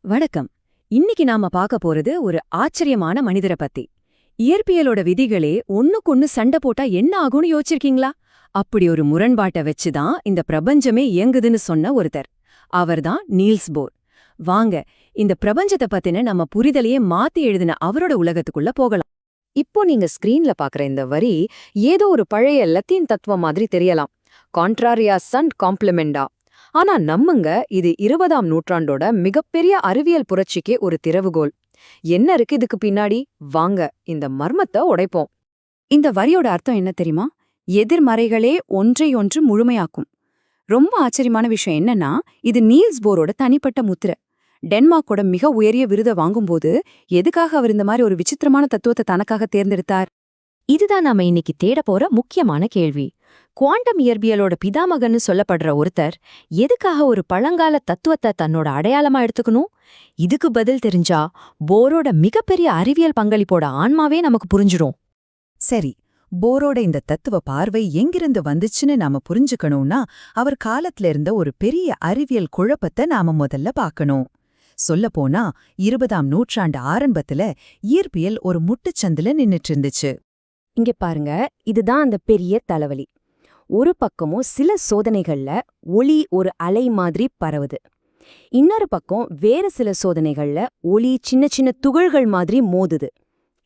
வணக்கம். இன்னைக்கு நாம பார்க்க போறது ஒரு ஆச்சரியமான மனிதரை பத்தி. இயற்பியலோட விதிகளே ஒண்ணுக்கொண்ணு சண்டை போட்டா என்ன ஆகும்னு யோசிச்சிருக்கீங்களா? அப்படி ஒரு முரண்பாட்டை வச்சுதான் இந்த பிரபஞ்சமே இயங்குதுன்னு சொன்ன ஒருத்தர். அவர்தான் நீல்ஸ் போர். வாங்க, இந்த பிரபஞ்சத்தை பத்தின நம்ம புரிதலையே மாத்தி எழுதின அவரோட உலகத்துக்குள்ள போகலாம். இப்போ நீங்க ஸ்கிரீன்ல பாக்குற இந்த வரி ஏதோ ஒரு பழைய லத்தீன் தத்துவம் மாதிரி தெரியலாம். கான்ட்ராரியா சன் காம்ப்ளிமெண்டா. ஆனா நம்மங்க இது 20ஆம் நூற்றாண்டோட மிகப்பெரிய அறிவியல் புரட்சிக்கே ஒரு திறவுகோல். என்ன இருக்கு இதுக்கு பின்னாடி? வாங்க இந்த மர்மத்தை உடைப்போம். இந்த வரியோட அர்த்தம் என்ன தெரியுமா? எதிர்மறைகளே ஒன்றையொன்று முழுமையாக்கும். ரொம்ப ஆச்சரியமான விஷயம் என்னன்னா, இது நீல்ஸ் போரோட தனிப்பட்ட முத்திரை. டென்மார்க்கோட மிக உயரிய விருதை வாங்கும்போது எதுக்காக அவர் இந்த மாதிரி ஒரு விசித்திரமான தத்துவத்தை தனக்காக தேர்ந்தெடுத்தார்? இதுதான் நாம இன்னைக்கு தேட போற முக்கியமான கேள்வி. குவாண்டம் இயற்பியலோட பிதாமகன்னு சொல்லப்படுற ஒருத்தர் எதுக்காக ஒரு பழங்கால தத்துவத்தை தன்னோட அடையாளமா எடுத்துக்கணும்? இதுக்கு பதில் தெரிஞ்சா போரோட மிகப்பெரிய அறிவியல் பங்களிப்போட ஆன்மாவே நமக்கு புரிஞ்சிடும். சரி, போரோட இந்த தத்துவ பார்வை எங்கிருந்து வந்துச்சுன்னு நாம புரிஞ்சுக்கணும்னா அவர் காலத்துல இருந்த ஒரு பெரிய அறிவியல் குழப்பத்தை நாம முதல்ல பார்க்கணும். சொல்லப்போனா 20ஆம் நூற்றாண்டு ஆரம்பத்துல இயற்பியல் ஒரு முட்டுச்சந்துல நின்னுட்டு இருந்துச்சு. இங்க பாருங்க, இதுதான் அந்த பெரிய தலைவலி. ஒரு பக்கமும் சில சோதனைகள்ல ஒளி ஒரு அலை மாதிரி பரவுது. இன்னொரு பக்கம் வேற சில சோதனைகள்ல ஒளி சின்ன சின்ன துகள்கள் மாதிரி மோதுது.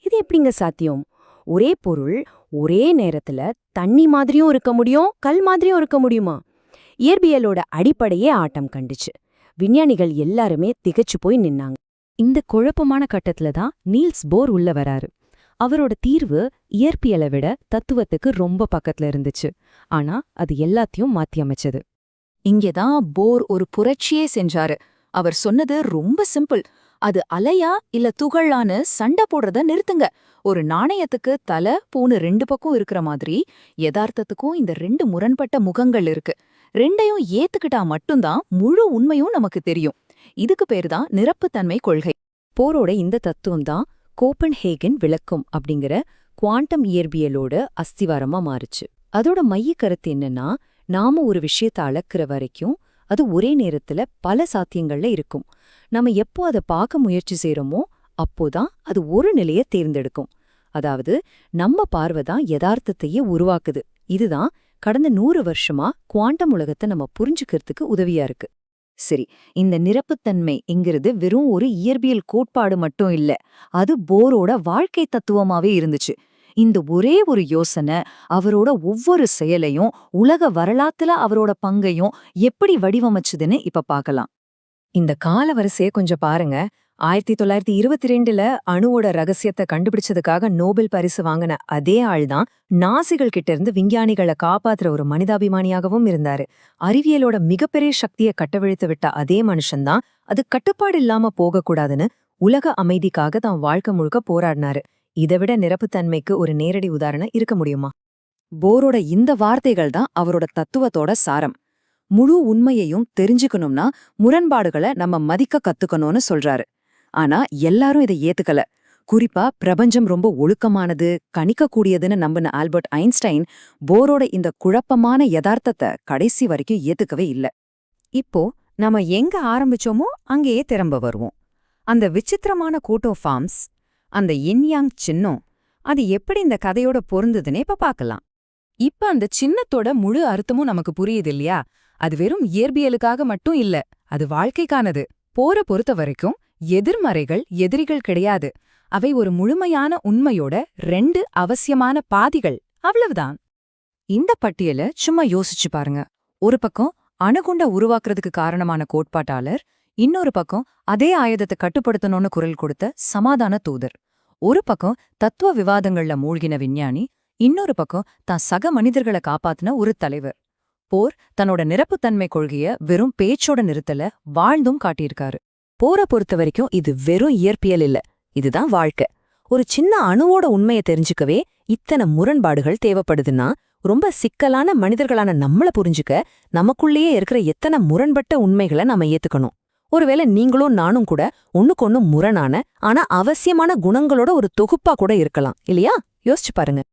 இது எப்படிங்க சாத்தியம்? ஒரே பொருள் ஒரே நேரத்துல தண்ணி மாதிரியும் இருக்க முடியும், கல் மாதிரியும் இருக்க முடியுமா? இயற்பியலோட அடிப்படையே ஆட்டம் கண்டுச்சு. விஞ்ஞானிகள் எல்லாருமே திகைச்சு போய் நின்னாங்க. இந்த குழப்பமான கட்டத்துல தான் நீல்ஸ் போர் உள்ள வராரு. அவரோட தீர்வு இயற்பியலை விட தத்துவத்துக்கு ரொம்ப பக்கத்துல இருந்துச்சு. ஆனா அது எல்லாத்தையும் மாத்தி அமைச்சது. இங்கேதான் போர் ஒரு புரட்சியே செஞ்சாரு. அவர் சொன்னது ரொம்ப சிம்பிள். அது அலையா இல்ல துகளான்னு சண்டை போடுறத நிறுத்துங்க. ஒரு நாணயத்துக்கு தலை பூனு 2 பக்கம் இருக்கிற மாதிரி யதார்த்தத்துக்கும் இந்த 2 முரண்பட்ட முகங்கள் இருக்கு. ரெண்டையும் ஏத்துக்கிட்டா மட்டும்தான் முழு உண்மையும் நமக்கு தெரியும். இதுக்கு பேருதான் நிரப்புத்தன்மை கொள்கை. போரோட இந்த தத்துவம் தான் கோப்பன்ஹேகன் விளக்கம் அப்படிங்கிற குவாண்டம் இயற்பியலோட அஸ்திவாரமா மாறுச்சு. அதோட மைய கருத்து என்னன்னா, நாம ஒரு விஷயத்தை அளக்குற வரைக்கும் அது ஒரே நேரத்துல பல சாத்தியங்கள்ல இருக்கும். நம்ம எப்போ அதை பார்க்க முயற்சி செய்யறோமோ அப்போதான் அது ஒரு நிலையை தேர்ந்தெடுக்கும். அதாவது நம்ம பார்வைதான் யதார்த்தத்தையே உருவாக்குது. இதுதான் கடந்த 100 வருஷமா குவாண்டம் உலகத்தை நம்ம புரிஞ்சுக்கிறதுக்கு உதவியா இருக்கு. சரி, இந்த நிரப்புத்தன்மைங்கிறது வெறும் ஒரு இயற்பியல் கோட்பாடு மட்டும் இல்ல, அது போரோட வாழ்க்கை தத்துவமாவே இருந்துச்சு. இந்த ஒரே ஒரு யோசனை அவரோட ஒவ்வொரு செயலையும் உலக வரலாத்துல அவரோட பங்கையும் எப்படி வடிவமைச்சுதுன்னு இப்ப பார்க்கலாம். இந்த காலவரிசையை கொஞ்சம் பாருங்க. 1922ல அணுவோட ரகசியத்தை கண்டுபிடிச்சதுக்காக நோபல் பரிசு வாங்கின அதே ஆள்தான் நாசிகள் கிட்ட இருந்து விஞ்ஞானிகளை காப்பாத்துற ஒரு மனிதாபிமானியாகவும் இருந்தாரு. அறிவியலோட மிகப்பெரிய சக்தியை கட்டவிழ்த்து விட்ட அதே மனுஷன்தான் அது கட்டுப்பாடு இல்லாம போகக்கூடாதுன்னு உலக அமைதிக்காக தான் வாழ்க்கை முழுக்க போராடினாரு. இதைவிட நிரப்புத்தன்மைக்கு ஒரு நேரடி உதாரணம் இருக்க முடியுமா? போரோட இந்த வார்த்தைகள் தான் அவரோட தத்துவத்தோட சாரம். முழு உண்மையையும் தெரிஞ்சுக்கணும்னா முரண்பாடுகளை நம்ம மதிக்க கத்துக்கணும்னு சொல்றாரு. ஆனா எல்லாரும் இதை ஏத்துக்கல. குறிப்பா பிரபஞ்சம் ரொம்ப ஒழுக்கமானது, கணிக்கக்கூடியதுன்னு நம்பின ஆல்பர்ட் ஐன்ஸ்டைன் போரோட இந்த குழப்பமான யதார்த்தத்தை கடைசி வரைக்கும் ஏத்துக்கவே இல்ல. இப்போ நாம எங்க ஆரம்பிச்சோமோ அங்கேயே திரும்ப வருவோம். அந்த விசித்திரமான கூட்டோ ஃபார்ம்ஸ், அந்த யின்யாங் சின்னம், அது எப்படி இந்த கதையோட பொருந்துதுன்னு இப்ப பார்க்கலாம். இப்ப அந்த சின்னத்தோட முழு அர்த்தமும் நமக்கு புரியுது இல்லையா? அது வெறும் இயற்பியலுக்காக மட்டும் இல்ல, அது வாழ்க்கைக்கானது. போர பொறுத்த வரைக்கும் எதிர்மறைகள் எதிரிகள் கிடையாது. அவை ஒரு முழுமையான உண்மையோட 2 அவசியமான பாதிகள், அவ்வளவுதான். இந்த பட்டியலை சும்மா யோசிச்சு பாருங்க. ஒரு பக்கம் அணுகுண்ட உருவாக்குறதுக்கு காரணமான கோட்பாட்டாளர், இன்னொரு பக்கம் அதே ஆயுதத்தை கட்டுப்படுத்தணும்னு குரல் கொடுத்த சமாதான தூதர். ஒரு பக்கம் தத்துவ விவாதங்கள்ல மூழ்கின விஞ்ஞானி, இன்னொரு பக்கம் தான் சக மனிதர்களை காப்பாத்தின ஒரு தலைவர். போர் தன்னோட நிரப்புத்தன்மை கொள்கைய வெறும் பேச்சோட நிறுத்தல, வாழ்ந்தும் காட்டியிருக்காரு. போரை பொறுத்த வரைக்கும் இது வெறும் இயற்பியல் இல்ல, இதுதான் வாழ்க்கை. ஒரு சின்ன அணுவோட உண்மையை தெரிஞ்சுக்கவே இத்தனை முரண்பாடுகள் தேவைப்படுதுன்னா, ரொம்ப சிக்கலான மனிதர்களான நம்மள புரிஞ்சுக்க நமக்குள்ளேயே இருக்கிற எத்தனை முரண்பட்ட உண்மைகளை நாம ஏத்துக்கணும். ஒருவேளை நீங்களும் நானும் கூட ஒண்ணுக்கொண்ணு முரணான ஆனா அவசியமான குணங்களோட ஒரு தொகுப்பா கூட இருக்கலாம் இல்லையா? யோசிச்சு பாருங்க.